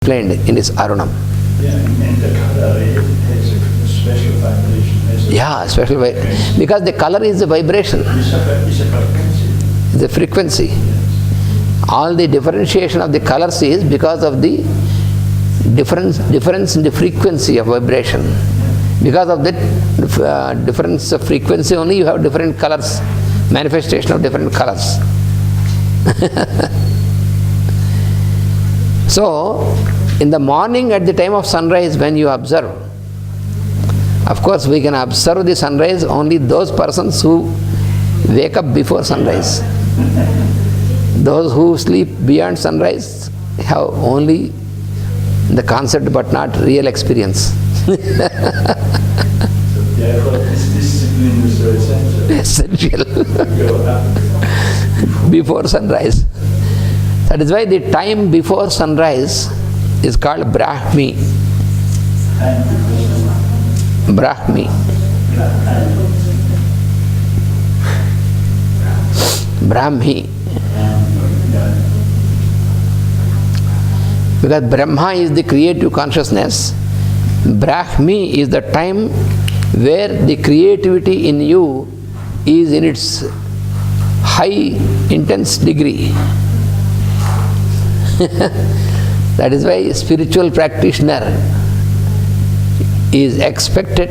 explained in his Arunam. Yeah, and the color has a special vibration. Yeah, special vibration. Because the color is a vibration. It's a frequency. It's a frequency. Yes. All the differentiation of the colors is because of the difference in the frequency of vibration. Because of that difference of frequency only you have different colors, manifestation of different colors. So, in the morning at the time of sunrise when you observe, of course we can observe the sunrise only those persons who wake up before sunrise. Those who sleep beyond sunrise have only the concept but not real experience. So therefore this discipline is so essential. Essential. Before sunrise. That is why the time before sunrise is called Brahmi. Brahmi. Brahmi. Because Brahma is the creative consciousness, Brahmi is the time where the creativity in you is in its high, intense degree. That is why a spiritual practitioner is expected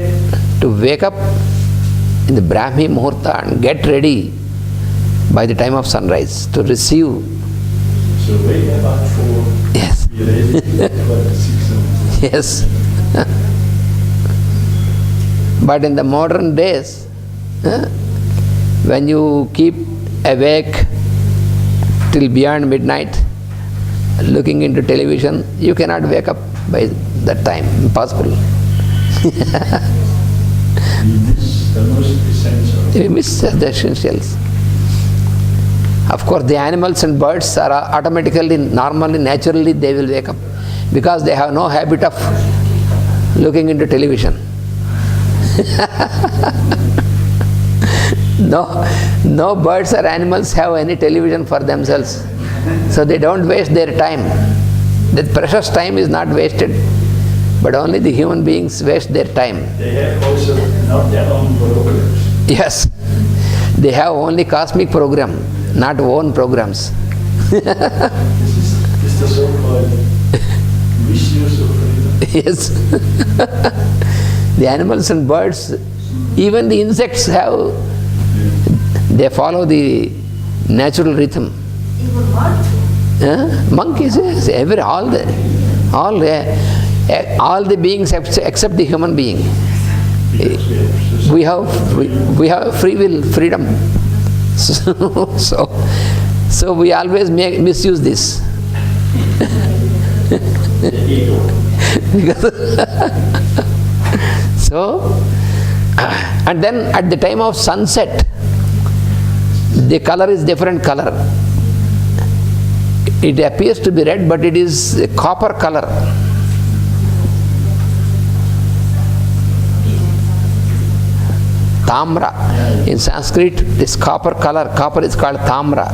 to wake up in the Brahmi Muhurta and get ready by the time of sunrise to receive. So wake up at 4. Yes. Be ready for 6 Yes. But in the modern days, when you keep awake till beyond midnight, looking into television, you cannot wake up by that time. Impossible. You miss the most essential. You miss the essentials. Of course, the animals and birds are automatically, normally, naturally, they will wake up because they have no habit of looking into television. No birds or animals have any television for themselves. So they don't waste their time. That precious time is not wasted, but only the human beings waste their time. They have also not their own programs. Yes, they have only cosmic program, not own programs. This is the so-called misuse of freedom. Yes. The animals and birds, even the insects have, they follow the natural rhythm. Even monkeys? Monkeys, yes, all the beings except the human being. We have free will, freedom. So we always misuse this. So, and then at the time of sunset, the color is different color. It appears to be red, but it is a copper color. Tamra. In Sanskrit, this copper color, copper is called tamra.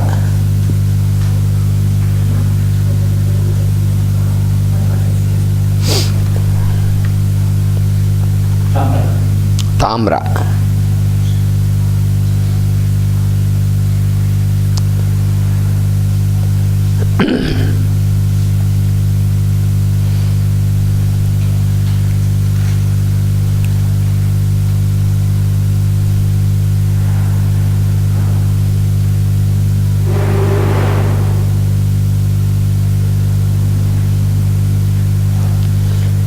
Tamra.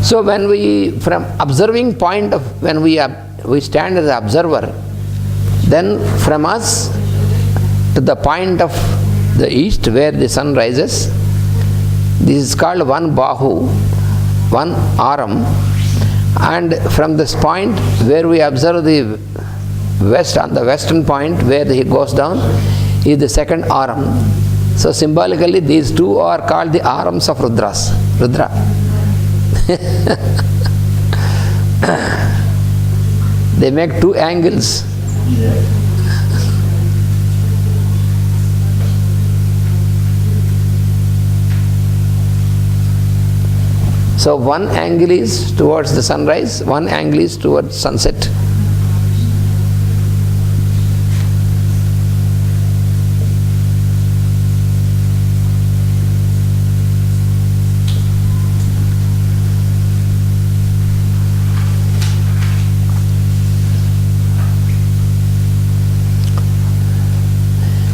So when we, from observing point of, when we stand as an observer, then from us to the point of the east where the sun rises, this is called one bahu, one arm, and from this point where we observe the west, on the western point where he goes down, is the second arm. So symbolically these two are called the arms of Rudras, Rudra. They make two angles. So one angle is towards the sunrise, one angle is towards sunset.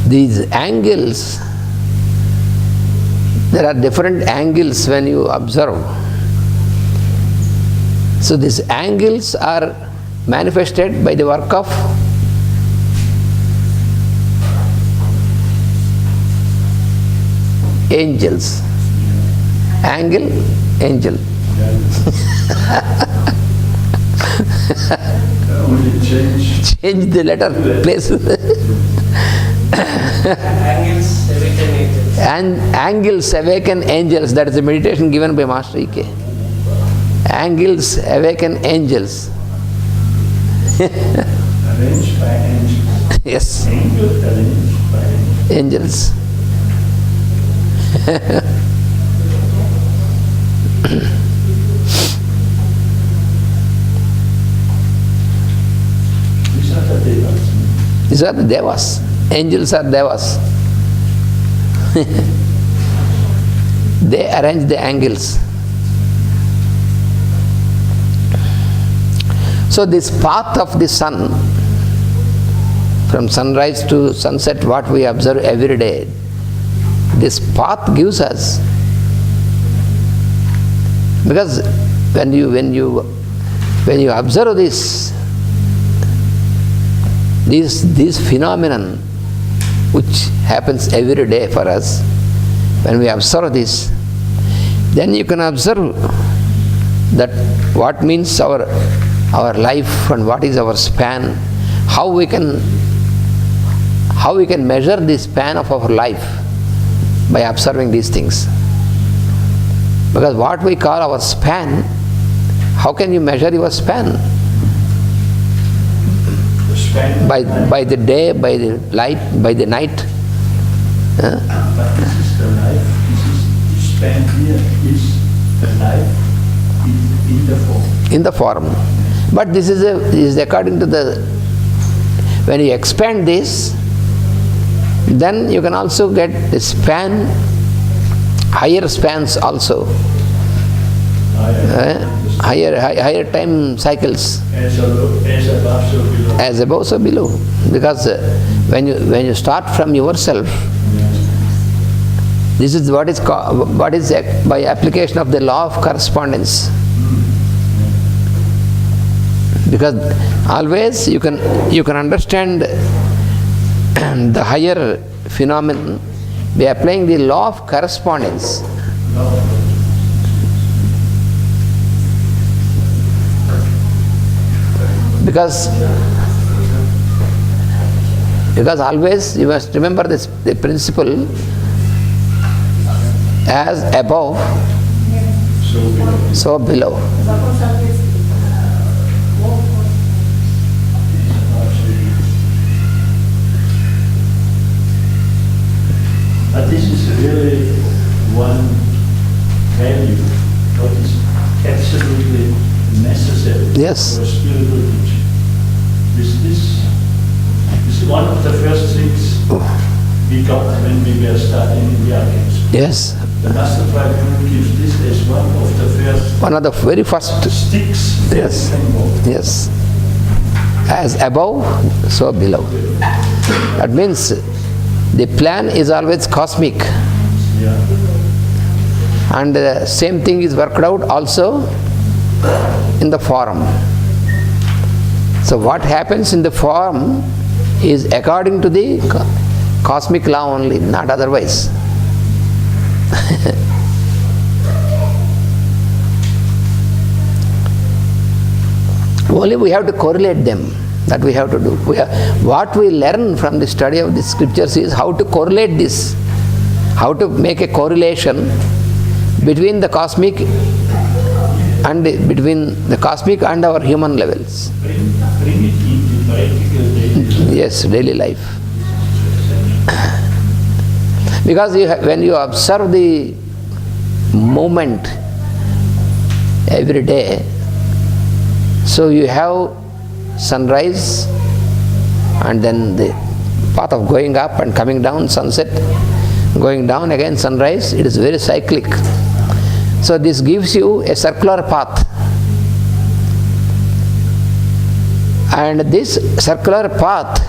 These angles, there are different angles when you observe. So these angles are manifested by the work of angels. Angle, angel. Only change. Change the letter place. Angles awaken angels. And angles awaken angels. That is the meditation given by Master E.K. Angles awaken angels. Arranged by angels. Yes, Angle arranged by angels. angels. These are the devas. These are the devas. Angels are devas. They arrange the angles. So this path of the sun, from sunrise to sunset, what we observe every day, this path gives us, because when you observe this phenomenon which happens every day for us, when we observe this, then you can observe that what means our life and what is our span, how we can measure the span of our life by observing these things. Because what we call our span, how can you measure your span? The span. By the day, by the light, by the night. But this is the life. This span here is the life in the form. In the form. But this is according to the, when you expand this, then you can also get the span, higher spans also, higher time cycles, As above, so below. as above so below. Because when you start from yourself, this is what is by application of the law of correspondence. Because always you can understand the higher phenomenon by applying the law of correspondence. Because always you must remember this, the principle, as above, so below. But this is really one value, what is absolutely necessary Yes. for spiritual teaching. This is one of the first things we got when we were studying in the archives. Yes. The Master Tribunal gives this as one of the first One of the very first. sticks that Yes. you can walk. Yes. As above, so below. That means the plan is always cosmic. Yeah. And the same thing is worked out also in the form. So what happens in the form is according to the cosmic law only, not otherwise. Only we have to correlate them. That we have to do. What we learn from the study of the scriptures is how to correlate this, how to make a correlation between the cosmic and our human levels. Bring it into practical daily life. Yes, daily life. Because when you observe the movement every day. So you have sunrise and then the path of going up and coming down, sunset, going down again, sunrise. It is very cyclic. So this gives you a circular path. And this circular path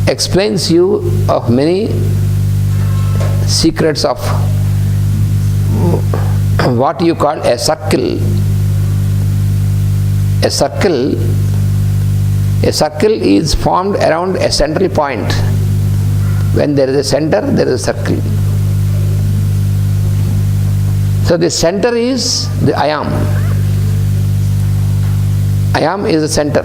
explains you of many secrets of what you call a circle. A circle is formed around a central point. When there is a center, there is a circle. So the center is the I am. I am is the center.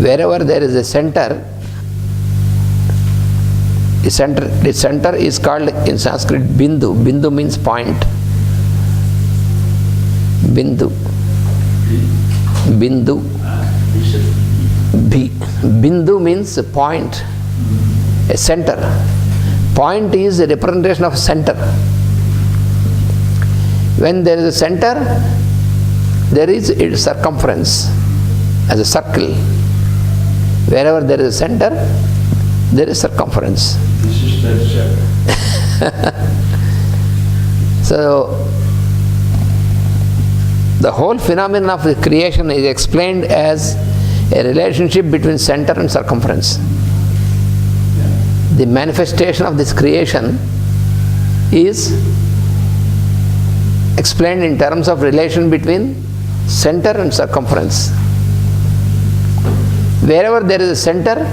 Wherever there is a center, the center is called in Sanskrit Bindu. Bindu means point. Bindu. Bindu. Bindu means point, a center. Point is a representation of center. When there is a center, there is its circumference as a circle. Wherever there is a center, there is circumference. This is the center. So, the whole phenomenon of the creation is explained as a relationship between center and circumference. The manifestation of this creation is explained in terms of relation between center and circumference. Wherever there is a center,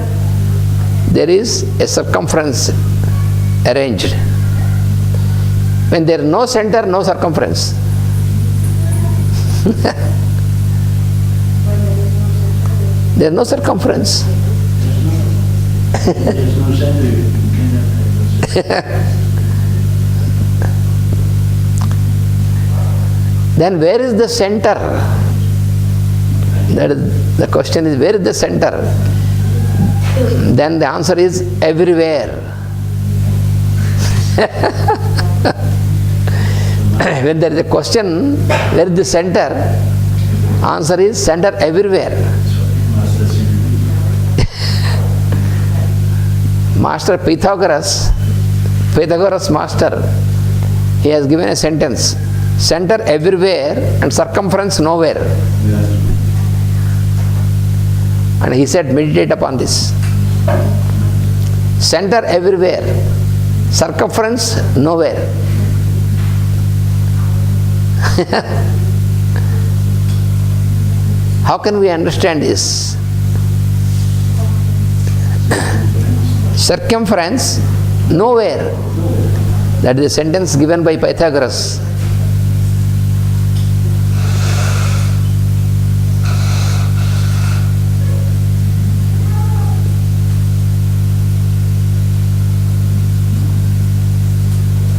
there is a circumference arranged. When there is no center, no circumference. There is no circumference. There is no center. You cannot have Then where is the center? That is, the question is, where is the center? Then the answer is everywhere. When there is a question, where is the center? Answer is center everywhere. Master Pythagoras master, he has given a sentence: center everywhere and circumference nowhere. And he said, meditate upon this. Center everywhere, circumference nowhere. How can we understand this? Circumference nowhere. That is the sentence given by Pythagoras.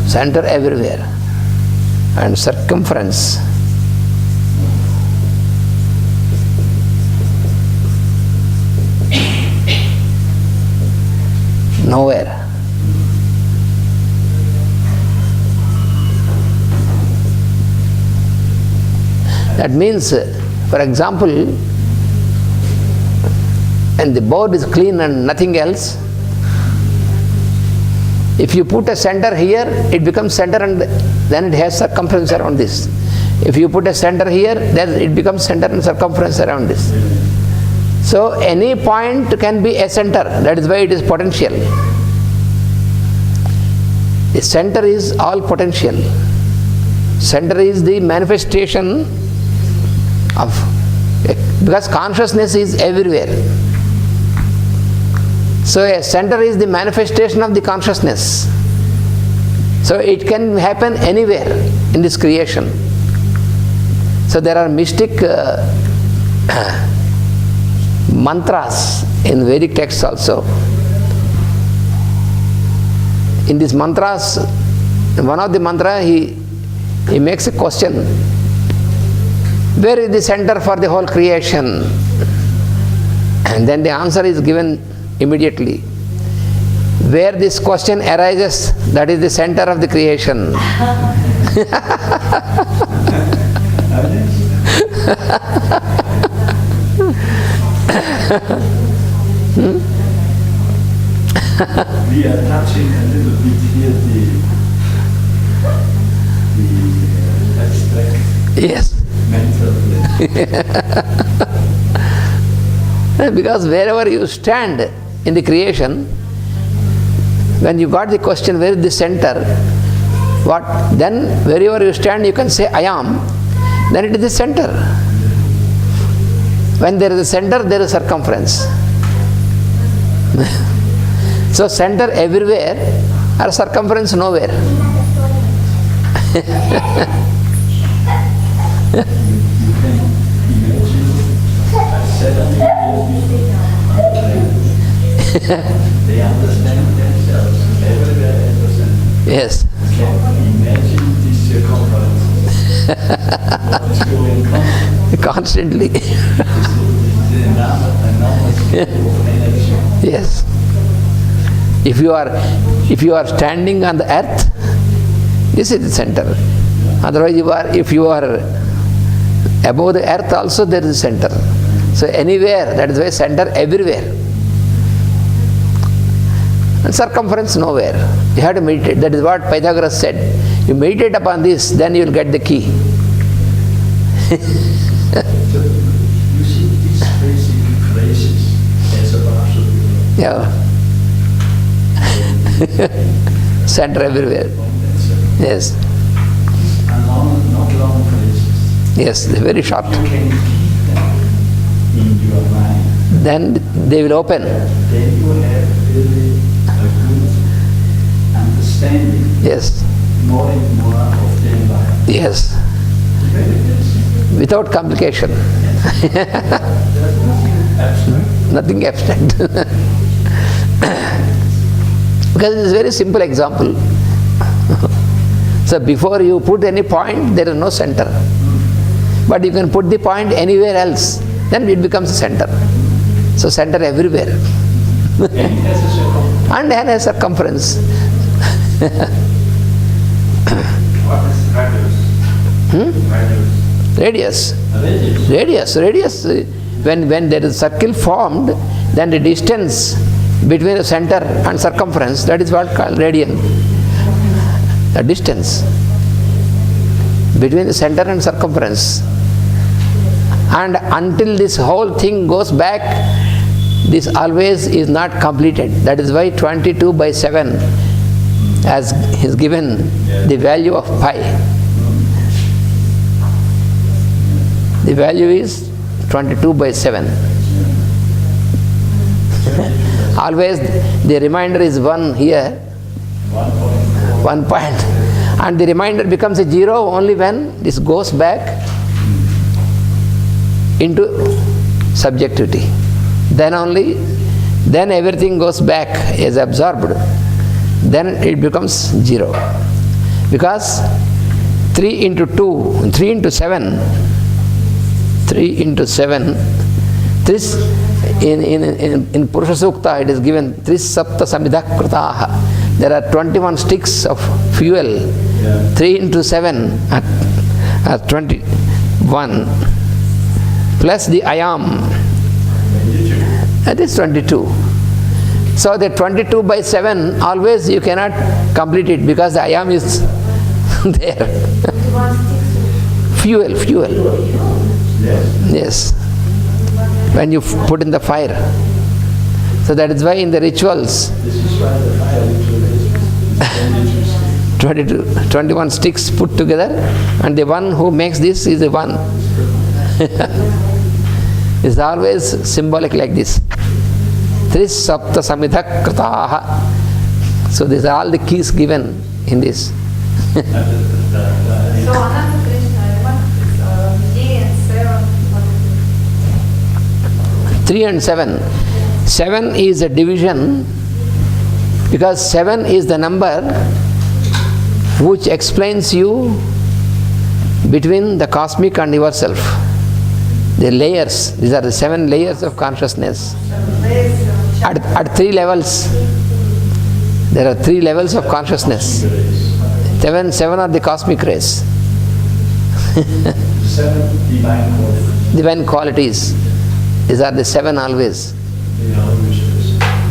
Center everywhere and circumference nowhere. That means, for example, when the board is clean and nothing else, if you put a center here, it becomes center and then it has circumference around this. If you put a center here, then it becomes center and circumference around this. So any point can be a center. That is why it is potential. The center is all potential. Center is the manifestation of, because consciousness is everywhere. So a center is the manifestation of the consciousness. So it can happen anywhere in this creation. So there are mystic mantras in Vedic texts also. In these mantras, one of the mantra he makes a question: where is the center for the whole creation? And then the answer is given immediately. Where this question arises, that is the center of the creation. We are touching a little bit here the abstract Yes. mental. Because wherever you stand in the creation, when you got the question, where is the center? What? Then wherever you stand, you can say, I am. Then it is the center. When there is a center, there is circumference. So center everywhere or circumference nowhere. You can imagine suddenly they understand themselves everywhere at the center. Yes. Can imagine this circumference. What is going on? Constantly. The enormous scale of energy. Yes. If you are standing on the earth, this is the center. Otherwise, if you are above the earth also, there is a center. So anywhere, that is why center everywhere. And circumference nowhere. You have to meditate. That is what Pythagoras said. You meditate upon this, then you will get the key. So you see these basic phrases as a absolute. Yeah. Center everywhere. Yes. And not long phrases. Yes, they're very short. You can keep them in your mind. Then they will open. Then you have really a good understanding Yes. more and more of the environment. Yes. Very simple. Without complication. There's nothing abstract. Nothing abstract. Because it is a very simple example. So before you put any point, there is no center. But you can put the point anywhere else, then it becomes a center. So center everywhere. And it has a circumference. And then a circumference. What is radius? Radius. Radius. When there is a circle formed, then the distance between the center and circumference, that is what called radian. The distance between the center and circumference. And until this whole thing goes back, this always is not completed. That is why 22 by 7 has is given the value of pi. The value is 22 by 7. Always the remainder is 1 here, 1 point. And the remainder becomes a 0 only when this goes back into subjectivity. Then everything goes back as absorbed. Then it becomes 0. Because 3 into 2, 3 into 7, 3 into 7, this in Rudrasuktam it is given Srisailam samidhakritaha. There are 21 sticks of fuel. 3 into 7 are 21. Plus the ayam. That is 22. So the 22 by 7, always you cannot complete it because the ayam is there. Fuel. Yes. When you put in the fire. So that is why in the rituals, This is why the fire ritual is 21 sticks put together, and the one who makes this is the one. It's always symbolic like this. Trisapta samidhakritaha. So these are all the keys given in this. So Ananda Krishna, what is 3 and 7? 3 and 7. 7 is a division because 7 is the number which explains you between the cosmic and yourself. The layers, these are the 7 layers of consciousness. At 3 levels. There are 3 levels of consciousness. Seven are the cosmic rays. 7 divine qualities. Divine qualities. These are the 7 always. They are always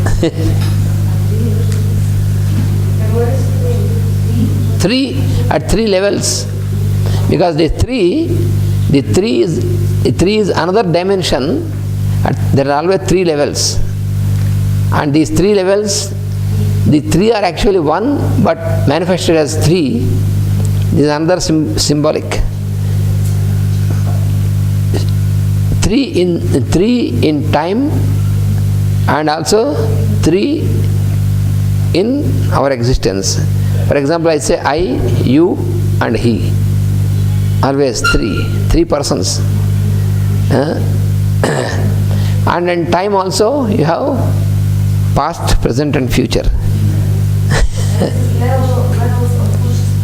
present. 3 at 3 levels. Because the three is another dimension. There are always 3 levels. And these 3 levels, the 3 are actually 1 but manifested as 3. This is another symbolic. 3 in time and also 3 in our existence. For example, I say I, you and he. Always 3 persons. And in time also you have past, present and future.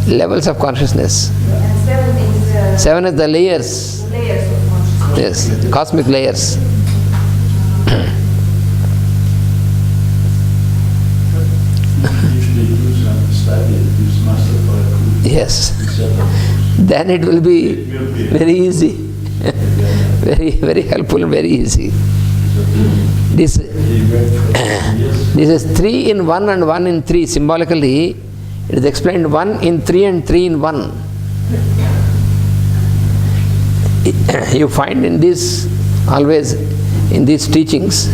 Levels of consciousness. And 7 is 7 is the layers. layers of consciousness. Yes, cosmic layers. Usually do some study, this master for a good. Yes. Then it will be very easy. Very helpful, very easy. This is 3 in 1 and 1 in 3. Symbolically, it is explained 1 in 3 and 3 in 1. You find in this, always in these teachings,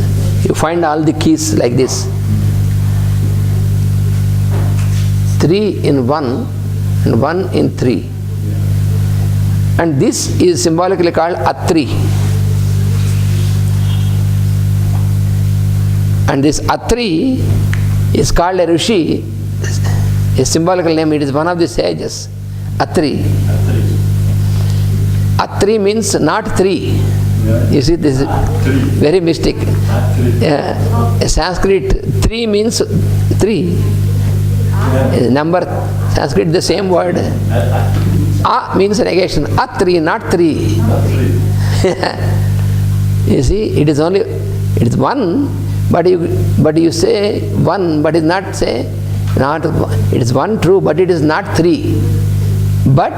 you find all the keys like this. 3 in 1 and 1 in 3. And this is symbolically called Atri. And this Atri is called a Rishi, a symbolical name. It is one of the sages. Atri. Atri means not 3. You see, this is very mystic. Sanskrit, 3 means 3. Number, Sanskrit, the same word. A means negation. Atri, not 3. You see, it is 1. But you say 1, but it is not say, not, it is 1 true, but it is not 3. But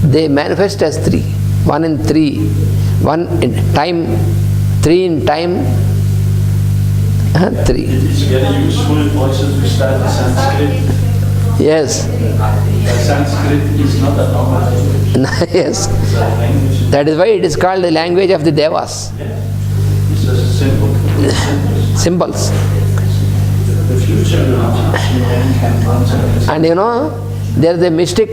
they manifest as 3. 1 in 3. 1 in time, 3 in time, 3. It is very useful also to study Sanskrit. Yes. Sanskrit is not a normal language. Yes. It's a language. That is why it is called the language of the Devas. It's a simple. Symbols. The future will teach mankind once and And you know, there is a mystic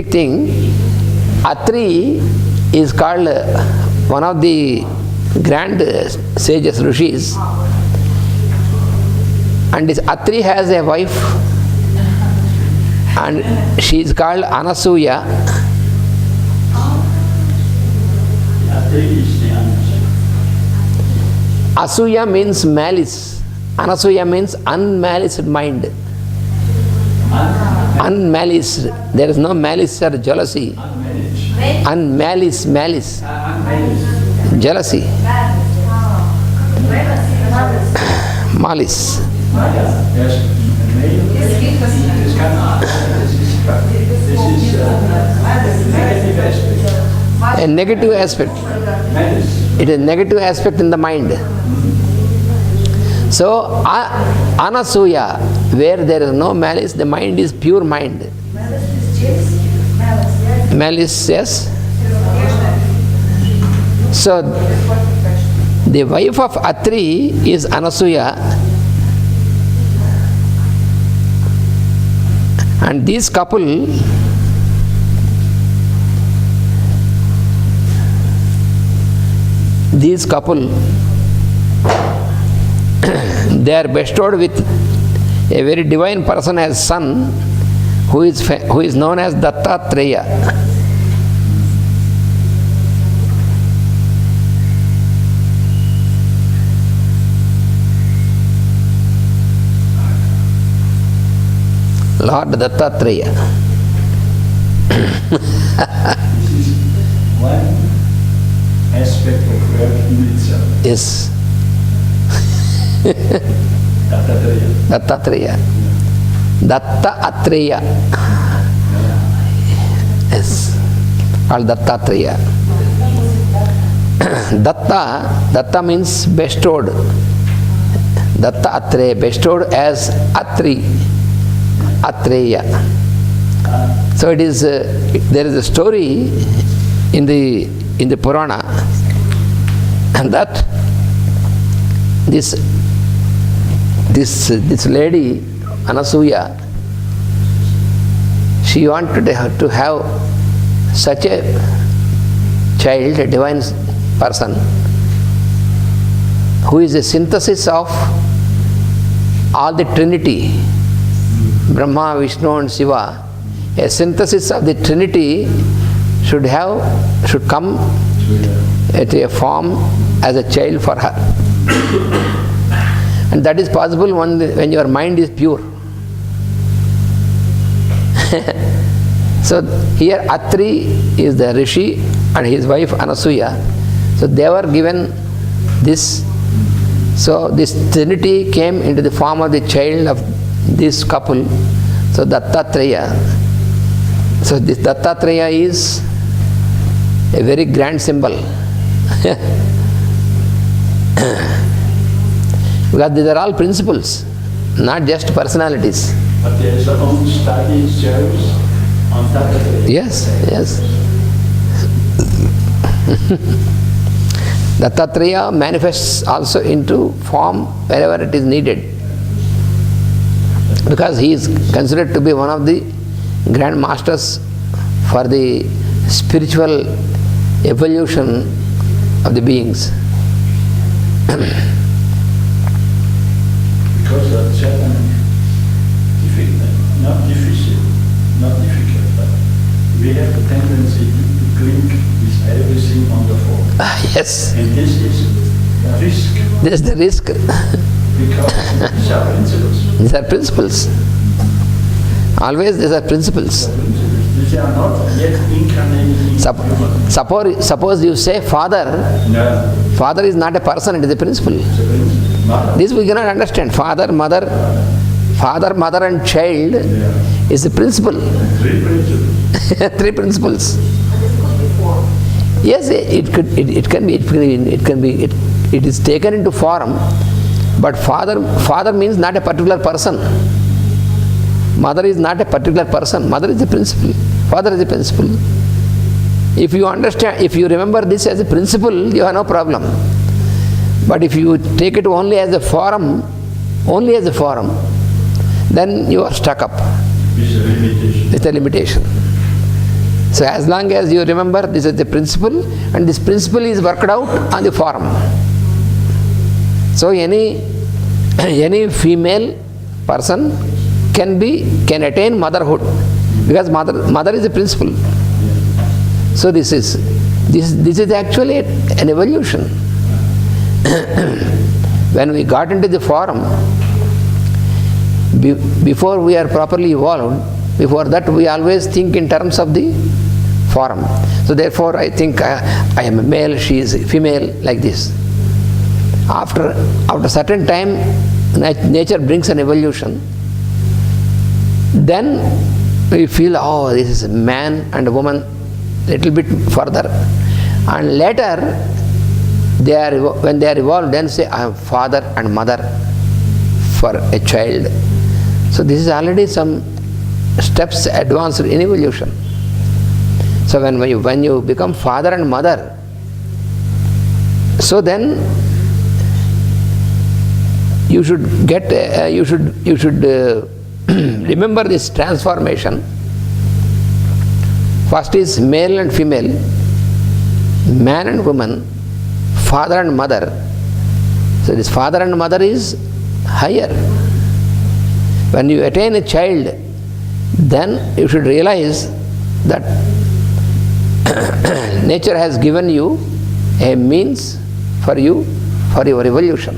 thing. Atri is called one of the grand sages, rishis. And this Atri has a wife, and she is called Anasuya. Asuya means malice. Anasuya means unmaliced mind. Unmalice. There is no malice or jealousy. Unmalice, malice. Jealousy. Malice. A negative aspect. It is a negative aspect in the mind. So, Anasuya, where there is no malice, the mind is pure mind. Malice, yes. So, the wife of Atri is Anasuya, and this couple, they are bestowed with a very divine person as son, who is known as Dattatreya. Lord Dattatreya. This is one aspect of work in itself. Yes. Dattatreya. Datta Atreya. Yes. Called Dattatreya. Datta means bestowed. Datta Atreya, bestowed as Atreya. So it is. There is a story in the Purana, and that this lady Anasuya, she wanted to have such a child, a divine person, who is a synthesis of all the Trinity, Brahma, Vishnu and Shiva. A synthesis of the Trinity should come at a form as a child for her. And that is possible when your mind is pure. So here Atri is the Rishi and his wife Anasuya. So they were given this. So this Trinity came into the form of the child of this couple. So Dattatreya. So this Dattatreya is a very grand symbol. Because these are all principles, not just personalities. But there is a own study series on Dattatreya. Yes, yes. Dattatreya manifests also into form wherever it is needed. Because he is considered to be one of the grand masters for the spiritual evolution of the beings. Because that's not difficult, but we have a tendency to cling with everything on the phone. Yes. And this is the risk. This is the risk. Because these are principles. These are principles. Always these are principles. These are not yet incarnated. Suppose you say father. No. Father is not a person, it is a principle. It's a principle. This we cannot understand. Father, mother and child is a principle. Three principles. Three principles. Yes, it is taken into form, but father means not a particular person. Mother is not a particular person. Mother is a principle. Father is a principle. If you understand, if you remember this as a principle, you have no problem. But if you take it only as a form, then you are stuck up. It's a limitation. So as long as you remember this is the principle, and this principle is worked out on the form. So any female person can attain motherhood, because mother is a principle. So this is actually an evolution. When we got into the form, before we are properly evolved, before that we always think in terms of the form. So therefore I think I am a male, she is a female, like this. After a certain time, nature brings an evolution. Then we feel, oh, this is a man and a woman, little bit further. And later, when they are evolved, then say, I am father and mother for a child. So this is already some steps advanced in evolution. So when you become father and mother, so then you should remember this transformation. First is male and female, man and woman, father and mother. So this father and mother is higher. When you attain a child, then you should realize that nature has given you a means for your evolution.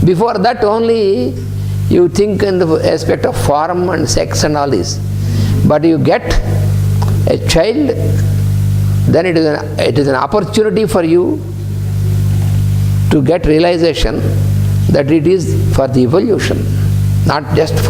Before that only you think in the aspect of form and sex and all this. But you get a child, then it is an opportunity for you to get realization that it is for the evolution, not just for